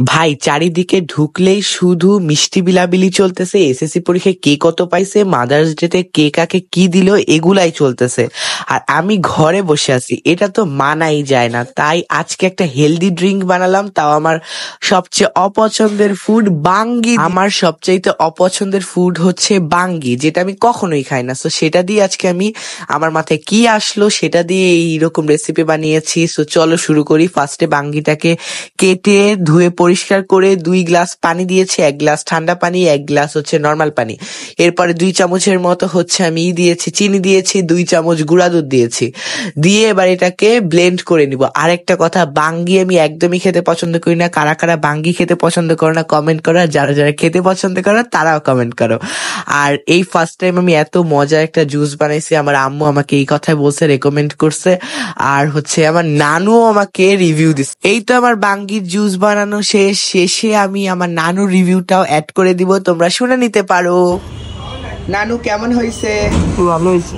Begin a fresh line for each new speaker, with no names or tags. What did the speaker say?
ভাই চারিদিকে ঢুকলেই শুধু মিষ্টি বিলাবিলি চলতেছে। এসএসসি পরীক্ষায় কে কত পাইছে, মাদার্স ডেতে কে কাকে কি দিল, এগুলাই চলতেছে। আর আমি ঘরে বসে আছি, এটা তো মানাই যায় না। তাই আজকে একটা হেলদি ড্রিঙ্ক বানালাম, তাও আমার সবচেয়ে অপছন্দের ফুড বাঙ্গি। আমার সবচাইতে অপছন্দের ফুড হচ্ছে বাঙ্গি, যেটা আমি কখনোই খাই না। সো সেটা দিয়ে আজকে আমার মাথায় কি আসলো সেটা দিয়ে এইরকম রেসিপি বানিয়েছি। সো চলো শুরু করি। ফার্স্টে বাঙ্গিটাকে কেটে ধুয়ে পরিষ্কার করে 2 গ্লাস পানি দিয়েছি, 1 গ্লাস ঠান্ডা পানি, 1 গ্লাস হচ্ছে নর্মাল পানি। এরপরে 2 চামচের মতো হচ্ছে আমি দিয়েছি চিনি দিয়েছি, 2 চামচ গুঁড়া দুধ দিয়েছি, দিয়ে এবার এটাকে ব্লেন্ড করে নিব। আরেকটা কথা, বাঙ্গি আমি একদমই খেতে পছন্দ করি না। কারা কারা বাঙ্গি খেতে পছন্দ করো না কমেন্ট করো, আর যারা যারা খেতে পছন্দ করো তারাও কমেন্ট করো। আর এই ফার্স্ট টাইম আমি এত মজার একটা জুস বানাইছি, আমার আম্মু আমাকে এই কথাই বলছে, রেকমেন্ড করছে। আর হচ্ছে আমার নানুও আমাকে রিভিউ দিচ্ছে। এই তো আমার বাঙ্গির জুস বানানো শেষে আমি আমার নানুর রিভিউটাও অ্যাড করে দিব, তোমরা শুনে নিতে পারো। নানু কেমন হয়েছে?
ভালো হয়েছে।